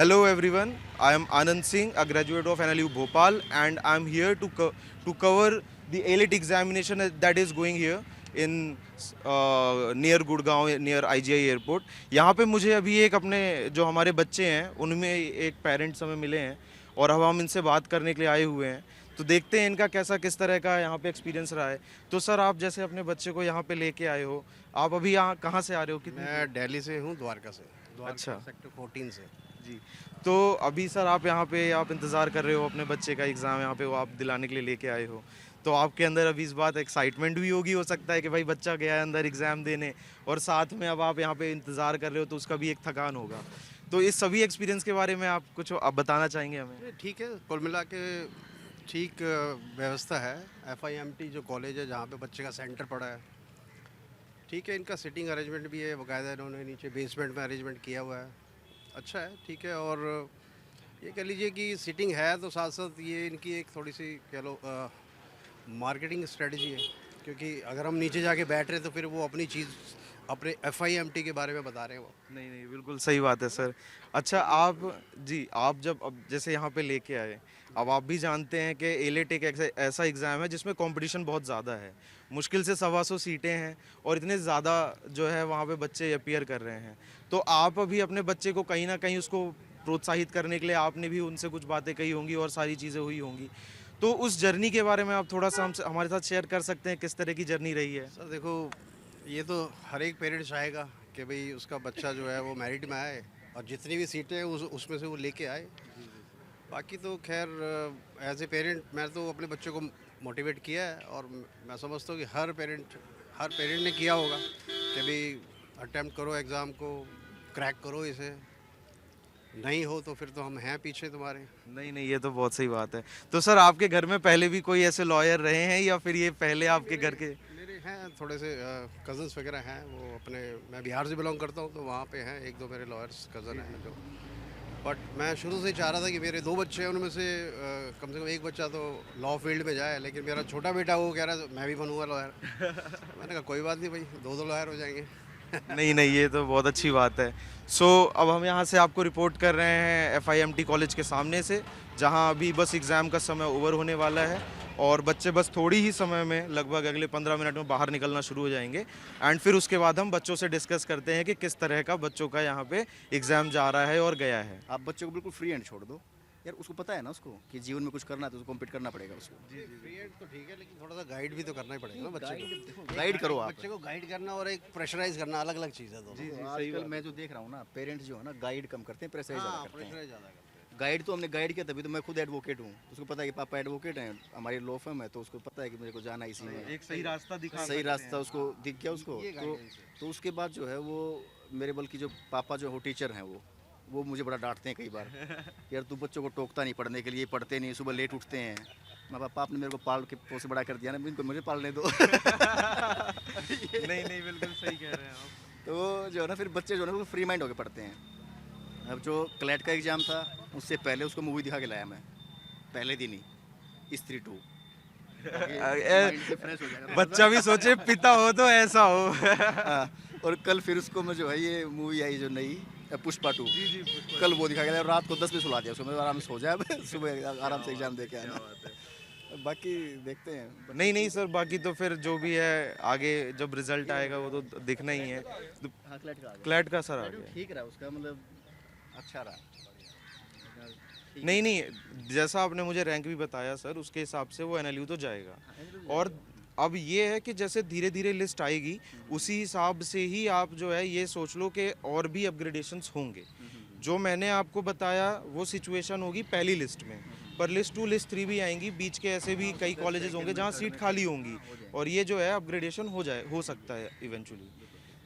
Hello everyone, I am Anand Singh, a graduate of NLU Bhopal, and I am here to cover the ALET examination that is going here in near Gurgaon, near IGI airport. यहाँ पे मुझे अभी एक अपने जो हमारे बच्चे हैं उनमें एक पेरेंट्स हमें मिले हैं और अब हम इनसे बात करने के लिए आए हुए हैं। तो देखते हैं इनका कैसा किस तरह का यहाँ पे एक्सपीरियंस रहा है। तो सर, आप जैसे अपने बच्चे को यहाँ पे लेके आए हो, आप अभी यहाँ कहाँ से आ रहे हो? कितनी? मैं दिल्ली से हूँ, द्वारका से। अच्छा द्वारका सेक्टर 14 से। जी। तो अभी सर आप यहाँ पे आप इंतज़ार कर रहे हो अपने बच्चे का एग्ज़ाम, यहाँ पे वो आप दिलाने के लिए लेके आए हो। तो आपके अंदर अभी इस बात एक्साइटमेंट भी होगी, हो सकता है कि भाई बच्चा गया है अंदर एग्ज़ाम देने, और साथ में अब आप यहाँ पे इंतज़ार कर रहे हो तो उसका भी एक थकान होगा। तो इस सभी एक्सपीरियंस के बारे में आप कुछ अब बताना चाहेंगे हमें? नहीं, ठीक है, कुल मिला के ठीक व्यवस्था है। FIMT जो कॉलेज है जहाँ पे बच्चे का सेंटर पड़ा है, ठीक है, इनका सिटिंग अरेंजमेंट भी है, बाकायदा इन्होंने नीचे बेसमेंट में अरेंजमेंट किया हुआ है। अच्छा है, ठीक है। और ये कह लीजिए कि सिटिंग है तो साथ साथ ये इनकी एक थोड़ी सी कह लो मार्केटिंग स्ट्रेटजी है, क्योंकि अगर हम नीचे जाके बैठ रहे हैं तो फिर वो अपनी चीज़ अपने FIMT के बारे में बता रहे हैं वो। नहीं नहीं, बिल्कुल सही बात है सर। अच्छा, आप जी, आप जब अब जैसे यहाँ पे लेके आए, अब आप भी जानते हैं कि एलेट एक ऐसा एग्ज़ाम है जिसमें कंपटीशन बहुत ज़्यादा है। मुश्किल से 125 सीटें हैं और इतने ज़्यादा जो है वहाँ पे बच्चे अपीयर कर रहे हैं। तो आप अभी अपने बच्चे को कहीं ना कहीं उसको प्रोत्साहित करने के लिए आपने भी उनसे कुछ बातें कही होंगी और सारी चीज़ें हुई होंगी। तो उस जर्नी के बारे में आप थोड़ा सा हमसे हमारे साथ शेयर कर सकते हैं, किस तरह की जर्नी रही है? सर देखो, ये तो हर एक पेरेंट्स चाहेगा कि भाई उसका बच्चा जो है वो मेरिट में आए और जितनी भी सीटें हैं उसमें से वो लेके आए। बाकी तो खैर एज ए पेरेंट मैं तो अपने बच्चे को मोटिवेट किया है, और मैं समझता हूँ कि हर पेरेंट ने किया होगा कि भाई अटेम्प्ट करो एग्ज़ाम को, क्रैक करो इसे। नहीं हो तो फिर तो हम हैं पीछे तुम्हारे। नहीं नहीं, ये तो बहुत सही बात है। तो सर, आपके घर में पहले भी कोई ऐसे लॉयर रहे हैं या फिर ये पहले आपके घर के? मेरे हैं थोड़े से कज़न्स वगैरह हैं, वो अपने, मैं बिहार से बिलोंग करता हूँ तो वहाँ पे हैं एक दो मेरे लॉयर्स कज़न हैं जो। बट मैं शुरू से ही चाह रहा था कि मेरे 2 बच्चे हैं, उनमें से कम से कम एक बच्चा तो लॉ फील्ड में जाए, लेकिन मेरा छोटा बेटा वो कह रहा है मैं भी बनूंगा लॉयर। मैंने कहा कोई बात नहीं भाई, दो लॉयर हो जाएंगे। नहीं नहीं, ये तो बहुत अच्छी बात है। सो अब हम यहाँ से आपको रिपोर्ट कर रहे हैं FIMT कॉलेज के सामने से, जहाँ अभी बस एग्ज़ाम का समय ओवर होने वाला है और बच्चे बस थोड़ी ही समय में, लगभग अगले 15 मिनट में बाहर निकलना शुरू हो जाएंगे। एंड फिर उसके बाद हम बच्चों से डिस्कस करते हैं कि किस तरह का बच्चों का यहाँ पे एग्ज़ाम जा रहा है और गया है। आप बच्चे को बिल्कुल फ्री हैंड छोड़ दो यार, उसको पता है ना उसको कि जीवन में कुछ करना है तो उसको कम्पीट करना पड़ेगा उसको। फ्री हैंड तो ठीक है, लेकिन थोड़ा सा गाइड भी तो करना ही पड़ेगा ना बच्चे को। गाइड करो आप। बच्चे को गाइड करना और एक प्रेशराइज करना अलग अलग चीज़ है दोनों। तो आजकल मैं जो देख रहा हूँ ना, पेरेंट्स जो है ना गाइड कम करते हैं, प्रेशराइज ज़्यादा हाँ, करते हैं। प्रेशराइज ज़्यादा करते हैं। गाइड तो हमने गाइड किया, तभी तो मैं खुद एडवोकेट हूँ। उसको पता है कि पापा एडवोकेट हैं, हमारी लॉ फर्म है, तो उसको पता है कि मेरे को जाना है इसी में। एक सही रास्ता दिखा सही रास्ता उसको दिख गया उसको। ये तो guidance है। तो उसके बाद जो है वो मेरे बल्कि जो पापा जो हो टीचर हैं वो मुझे बड़ा डांटते हैं कई बार कि यार तू बच्चों को टोकता नहीं पढ़ने के लिए, पढ़ते नहीं, सुबह लेट उठते हैं। मैं पापा आपने मेरे को पाल के पोस बड़ा कर दिया ना, इनको मुझे पालने दो। नहीं नहीं, बिल्कुल सही कह रहे हैं आप। तो जो है ना फिर बच्चे जो है ना वो फ्री माइंड होकर पढ़ते हैं। अब जो क्लैट का एग्ज़ाम था उससे पहले उसको मूवी दिखा के लाया मैं, पहले दिन ही, स्त्री 2। फ्रेश हो जाएगा बच्चा भी सोचे पिता हो तो ऐसा हो। हाँ, और कल फिर उसको मैं जो है ये मूवी आई जो नई पुष्पा 2, कल वो दिखा गया, रात को 10 बजे सुला दिया उसको, मैं आराम से सो जाए, सुबह आराम से एग्जाम दे के आना। बाकी देखते हैं। नहीं नहीं सर, बाकी तो फिर जो भी है आगे जब रिजल्ट आएगा वो तो दिखना ही है। हाँ, क्लैट का आ गया। क्लैट का सर आ गया। ठीक रहा उसका, मतलब अच्छा रहा। नहीं नहीं, जैसा आपने मुझे रैंक भी बताया सर, उसके हिसाब से वो NLU तो जाएगा। और अब ये है कि जैसे धीरे धीरे लिस्ट आएगी उसी हिसाब से ही आप जो है ये सोच लो कि और भी अपग्रेडेशंस होंगे। जो मैंने आपको बताया वो सिचुएशन होगी पहली लिस्ट में, पर लिस्ट 2 लिस्ट 3 भी आएंगी, बीच के ऐसे भी कई कॉलेजेस होंगे जहाँ सीट खाली होंगी और ये जो है अपग्रेडेशन हो सकता है इवेंचुअली।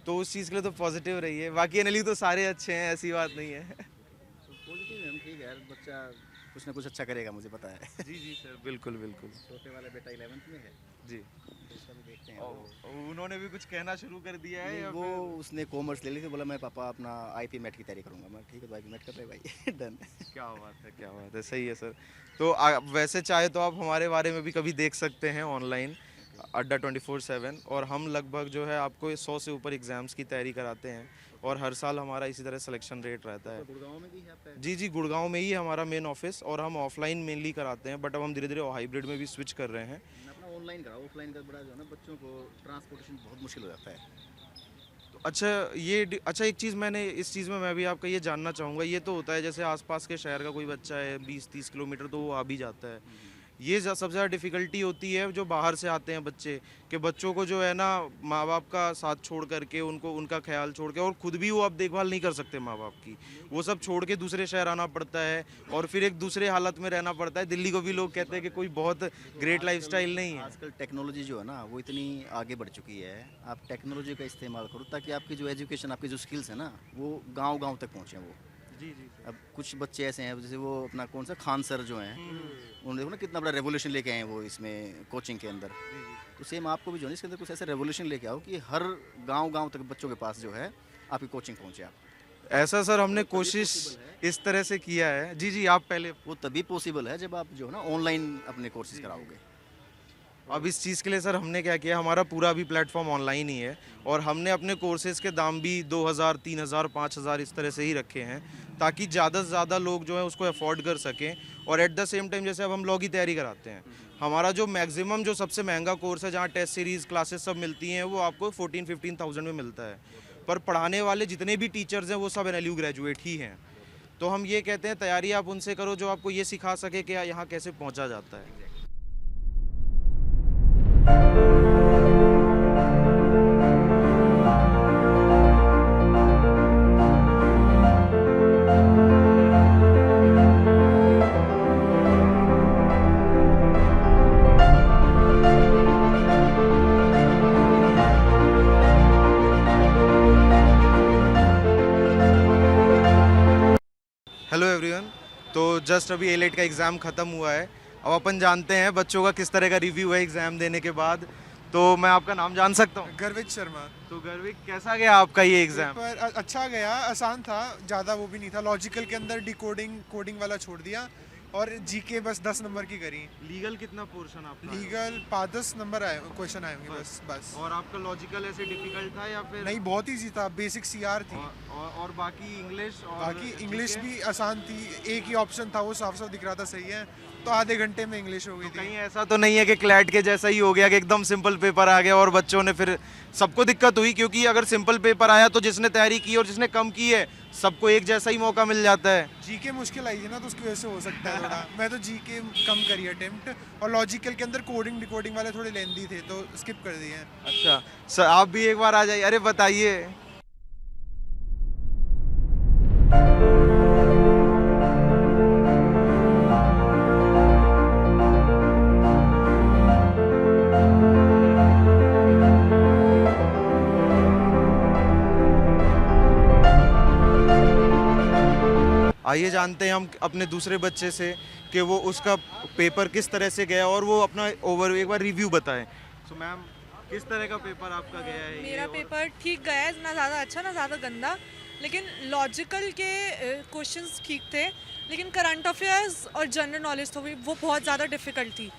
तो उस चीज़ के लिए तो पॉजिटिव रही है। बाकी NLU तो सारे अच्छे हैं, ऐसी बात नहीं है। पॉजिटिव है हम, ठीक है यार, बच्चा कुछ ना कुछ अच्छा करेगा, मुझे पता है। जी जी सर, बिल्कुल बिल्कुल। छोटे वाला बेटा 11th में है, जी, तो उसका भी देखते हैं। उन्होंने भी कुछ कहना शुरू कर दिया है नहीं, या वो फिर? उसने कॉमर्स ले ली थी, बोला मैं पापा अपना IP मैट की तैयारी करूंगा। मैं ठीक है, तो IP मैट कर रहे भाई। डन। क्या बात है, क्या बात है, सही है सर। तो वैसे चाहे तो आप हमारे बारे में भी कभी देख सकते हैं ऑनलाइन, अड्डा 24/7, और हम लगभग जो है आपको 100 से ऊपर एग्ज़ाम्स की तैयारी कराते हैं। और हर साल हमारा इसी तरह सिलेक्शन रेट रहता है। गुड़गांव में भी है आपका? जी गुड़गांव में ही है हमारा मेन ऑफिस, और हम ऑफलाइन मेनली कराते हैं, बट अब हम धीरे धीरे हाइब्रिड में भी स्विच कर रहे हैं। अपना ऑनलाइन करा, ऑफलाइन का बड़ा जो है ना, बच्चों को ट्रांसपोर्टेशन बहुत मुश्किल हो जाता है। अच्छा एक चीज़ मैंने इस चीज़ में मैं भी आपका ये जानना चाहूँगा, ये तो होता है जैसे आसपास के शहर का कोई बच्चा है 20-30 किलोमीटर तो वो आ भी जाता है। ये सबसे ज़्यादा डिफ़िकल्टी होती है जो बाहर से आते हैं बच्चे, कि बच्चों को जो है ना माँ बाप का साथ छोड़ करके, उनको उनका ख्याल छोड़ के, और ख़ुद भी वो अब देखभाल नहीं कर सकते माँ बाप की, वो सब छोड़ के दूसरे शहर आना पड़ता है और फिर एक दूसरे हालत में रहना पड़ता है। दिल्ली को भी लोग कहते हैं कि कोई बहुत ग्रेट लाइफस्टाइल नहीं है। आजकल टेक्नोलॉजी जो है ना वो इतनी आगे बढ़ चुकी है, आप टेक्नोलॉजी का इस्तेमाल करो ताकि आपकी जो एजुकेशन, आपकी जो स्किल्स है ना वो गांव-गांव तक पहुँचे। वो जी। अब कुछ बच्चे ऐसे हैं जैसे वो अपना कौन सा खान सर जो हैं, उन्होंने देखो ना कितना बड़ा रेवोल्यूशन लेके आए हैं वो इसमें कोचिंग के अंदर। तो सेम आपको भी जो है इसके अंदर कुछ ऐसा रेवोल्यूशन लेके आओ कि हर गांव-गांव तक बच्चों के पास जो है आपकी कोचिंग पहुंचे। आप ऐसा सर हमने कोशिश इस तरह से किया है। जी आप पहले। वो तभी पॉसिबल है जब आप जो है ना ऑनलाइन अपने कोर्सेज कराओगे। अब इस चीज़ के लिए सर हमने क्या किया, हमारा पूरा भी प्लेटफॉर्म ऑनलाइन ही है, और हमने अपने कोर्सेज के दाम भी 2000, 3000, 5000 इस तरह से ही रखे हैं, ताकि ज़्यादा से ज़्यादा लोग जो है उसको अफोर्ड कर सकें। और एट द सेम टाइम जैसे अब हम लॉ की तैयारी कराते हैं, हमारा जो मैक्सिमम जो सबसे महंगा कोर्स है जहाँ टेस्ट सीरीज़ क्लासेस सब मिलती हैं वो आपको 14-15,000 में मिलता है, पर पढ़ाने वाले जितने भी टीचर्स हैं वो सब NLU ग्रेजुएट ही हैं। तो हम ये कहते हैं तैयारी आप उनसे करो जो आपको ये सिखा सके कि यहाँ कैसे पहुँचा जाता है। हेलो एवरीवन, तो जस्ट अभी A-लेट का एग्ज़ाम ख़त्म हुआ है। अब अपन जानते हैं बच्चों का किस तरह का रिव्यू है एग्ज़ाम देने के बाद। तो मैं आपका नाम जान सकता हूँ? गर्वित शर्मा। तो गर्विक, कैसा गया आपका ये एग्ज़ाम? पेपर अच्छा गया, आसान था, ज़्यादा वो भी नहीं था। लॉजिकल के अंदर डिकोडिंग कोडिंग वाला छोड़ दिया, और जीके बस 10 नंबर की करी। लीगल कितना पोर्शन आपका? लीगल 5-10 नंबर आए, क्वेश्चन आए होंगे बस। और आपका लॉजिकल ऐसे डिफिकल्ट था या फिर नहीं, बहुत ईजी था, बेसिक CR थी। और बाकी इंग्लिश? और बाकी इंग्लिश भी आसान थी, एक ही ऑप्शन था वो साफ साफ दिख रहा था, सही है, तो आधे घंटे में इंग्लिश हो गई थी। कहीं ऐसा तो नहीं है कि क्लैट के जैसा ही हो गया कि एकदम सिंपल पेपर आ गया और बच्चों ने फिर सबको दिक्कत हुई? क्योंकि अगर सिंपल पेपर आया तो जिसने तैयारी की और जिसने कम की है सबको एक जैसा ही मौका मिल जाता है। जीके मुश्किल आई थी ना, तो उसकी वजह से हो सकता है थोड़ा। मैं तो जीके कम करी अटेम्प्ट, और लॉजिकल के अंदर कोडिंग डिकोडिंग वाले थोड़े लेंदी थे तो स्किप कर दिए। अच्छा सर, आप भी एक बार आ जाइए। अरे बताइए। आइए जानते हैं हम अपने दूसरे बच्चे से कि वो उसका पेपर किस तरह से गया और वो अपना एक बार रिव्यू बताएं। तो मैम, किस तरह का पेपर आपका गया है? मेरा पेपर ठीक गया है, ना ज़्यादा अच्छा ना ज़्यादा गंदा, लेकिन लॉजिकल के क्वेश्चंस ठीक थे, लेकिन करंट अफेयर्स और जनरल नॉलेज तो वो बहुत ज़्यादा डिफ़िकल्ट थी,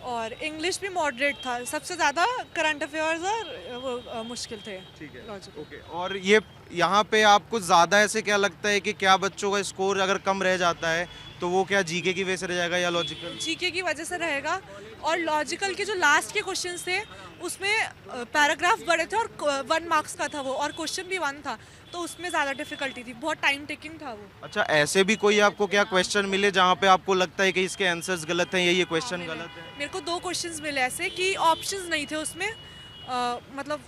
और इंग्लिश भी मॉडरेट था। सबसे ज़्यादा करंट अफेयर्स और वो मुश्किल थे। ठीक है, लॉजिकल। ओके। और ये यहाँ पे आपको ज़्यादा ऐसे क्या लगता है कि क्या बच्चों का स्कोर अगर कम रह जाता है तो वो क्या जीके की वजह से रह जाएगा या लॉजिकल? जीके की वजह से रहेगा, और लॉजिकल के जो लास्ट के क्वेश्चंस थे उसमें पैराग्राफ बड़े थे और 1 मार्क्स का था वो, और क्वेश्चन भी 1 था, तो उसमें ज़्यादा डिफिकल्टी थी, बहुत टाइम टेकिंग था वो। अच्छा, ऐसे भी कोई आपको क्या क्वेश्चन मिले जहाँ पे आपको लगता है कि इसके आंसर्स गलत हैं या ये क्वेश्चन गलत है? मेरे को 2 क्वेश्चंस मिले ऐसे कि ऑप्शंस नहीं थे उसमें, मतलब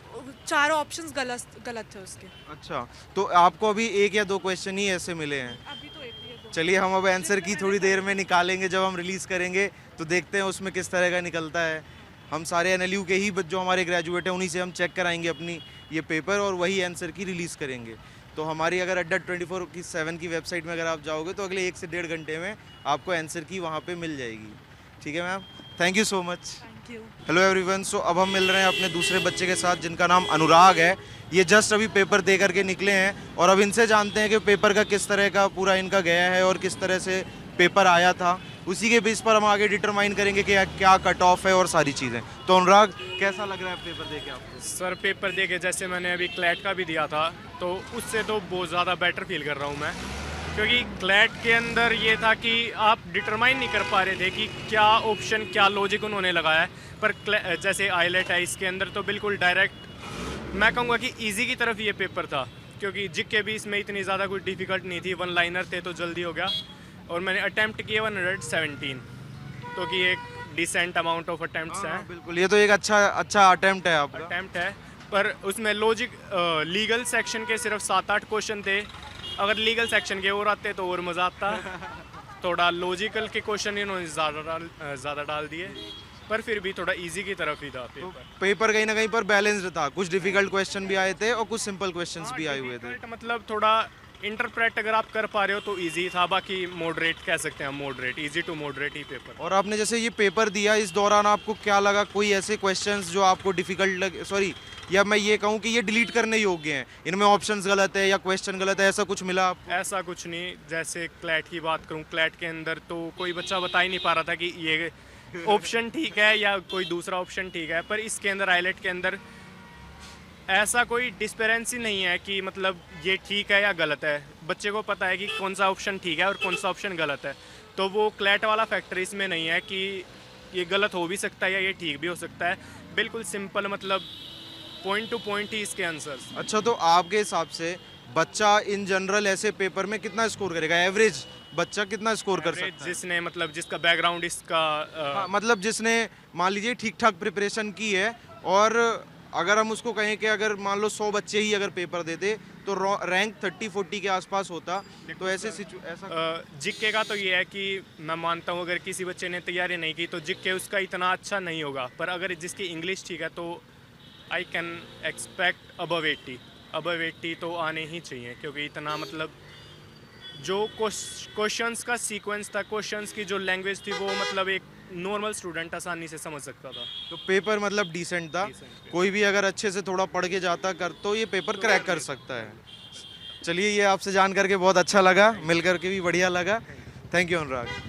4 ऑप्शंस गलत थे उसके। अच्छा, तो आपको अभी 1 या 2 क्वेश्चन ही ऐसे मिले हैं? अभी तो एक ही है, 2। चलिए हम अब आंसर की थोड़ी देर में निकालेंगे, जब हम रिलीज़ करेंगे तो देखते हैं उसमें किस तरह का निकलता है। हम सारे NLU के ही जो हमारे ग्रेजुएट हैं उन्हीं से हम चेक कराएंगे अपनी ये पेपर, और वही आंसर की रिलीज़ करेंगे। तो हमारी अगर अड्डा 24/7 की वेबसाइट में अगर आप जाओगे तो अगले 1 से 1.5 घंटे में आपको आंसर की वहाँ पे मिल जाएगी। ठीक है ma'am, thank you so much. Thank you. Hello everyone, so अब हम मिल रहे हैं अपने दूसरे बच्चे के साथ जिनका नाम अनुराग है। ये जस्ट अभी पेपर दे करके निकले हैं, और अब इनसे जानते हैं कि पेपर का किस तरह का पूरा इनका गया है और किस तरह से पेपर आया था। उसी के बेस पर हम आगे डिटरमाइन करेंगे कि क्या कट ऑफ है और सारी चीज़ें। तो अनुराग, कैसा लग रहा है पेपर देके आपको? सर पेपर दे के जैसे मैंने अभी क्लैट का भी दिया था तो उससे तो बहुत ज़्यादा बेटर फील कर रहा हूँ मैं, क्योंकि क्लैट के अंदर ये था कि आप डिटरमाइन नहीं कर पा रहे थे कि क्या ऑप्शन क्या लॉजिक उन्होंने लगाया है। पर जैसे आईलेट है इसके अंदर तो बिल्कुल डायरेक्ट मैं कहूँगा कि इजी की तरफ ये पेपर था, क्योंकि जिक्के भी इसमें इतनी ज़्यादा कोई डिफ़िकल्ट नहीं थी, 1 लाइनर थे तो जल्दी हो गया। और मैंने अटैम्प्ट किए 117, तो कि एक डिसेंट अमाउंट ऑफ अटैम्प्ट्स हैं। बिल्कुल, ये तो एक अच्छा अटेम्प्ट है आपका। अटैम्प्ट है, पर उसमें लॉजिक लीगल सेक्शन के सिर्फ 7-8 क्वेश्चन थे। अगर लीगल सेक्शन के और आते तो और मज़ा आता। थोड़ा लॉजिकल के क्वेश्चन इन्होंने ज़्यादा डाल दिए, पर फिर भी थोड़ा इजी की तरफ ही था पेपर। पेपर कहीं ना कहीं पर बैलेंस्ड था, कुछ डिफिकल्ट क्वेश्चन भी आए थे और कुछ सिंपल क्वेश्चंस भी आए हुए थे। मतलब थोड़ा इंटरप्रेट अगर आप कर पा रहे हो तो इजी था, बाकी मॉडरेट कह सकते हैं, मॉडरेट, इजी टू मॉडरेट ही पेपर। और आपने जैसे ये पेपर दिया, इस दौरान आपको क्या लगा? कोई ऐसे क्वेश्चंस जो आपको डिफिकल्ट लगे, सॉरी, या मैं ये कहूँ कि ये डिलीट करने योग्य हैं, इनमें ऑप्शंस गलत है या क्वेश्चन गलत है, ऐसा कुछ मिला आपको? ऐसा कुछ नहीं। जैसे क्लैट की बात करूँ, क्लैट के अंदर तो कोई बच्चा बता ही नहीं पा रहा था कि ये ऑप्शन ठीक है या कोई दूसरा ऑप्शन ठीक है। पर इसके अंदर आईलेट के अंदर ऐसा कोई डिस्पेरेंसी नहीं है कि मतलब ये ठीक है या गलत है। बच्चे को पता है कि कौन सा ऑप्शन ठीक है और कौन सा ऑप्शन गलत है। तो वो क्लैट वाला फैक्टर इसमें नहीं है कि ये गलत हो भी सकता है या ये ठीक भी हो सकता है। बिल्कुल सिंपल, मतलब पॉइंट टू पॉइंट ही इसके आंसर्स। अच्छा, तो आपके हिसाब से बच्चा इन जनरल ऐसे पेपर में कितना स्कोर करेगा? एवरेज बच्चा कितना स्कोर कर सकता है? जिसने मतलब जिसका बैकग्राउंड इसका हाँ, मतलब जिसने मान लीजिए ठीक ठाक प्रिपरेशन की है, और अगर हम उसको कहें कि अगर मान लो 100 बच्चे ही अगर पेपर देते तो रैंक 30-40 के आसपास होता, तो ऐसा जिक्के का तो ये है कि मैं मानता हूँ अगर किसी बच्चे ने तैयारी नहीं की तो जिक्के उसका इतना अच्छा नहीं होगा। पर अगर जिसकी इंग्लिश ठीक है तो आई कैन एक्सपेक्ट अबव 80 तो आने ही चाहिए, क्योंकि इतना मतलब जो क्वेश्चंस का सीक्वेंस था, क्वेश्चंस की जो लैंग्वेज थी, वो मतलब एक नॉर्मल स्टूडेंट आसानी से समझ सकता था। तो पेपर मतलब डिसेंट था, कोई भी अगर अच्छे से थोड़ा पढ़ के जाता कर तो ये पेपर क्रैक कर सकता है। चलिए, ये आपसे जान करके बहुत अच्छा लगा, मिल करके भी बढ़िया लगा। Thank you Anurag.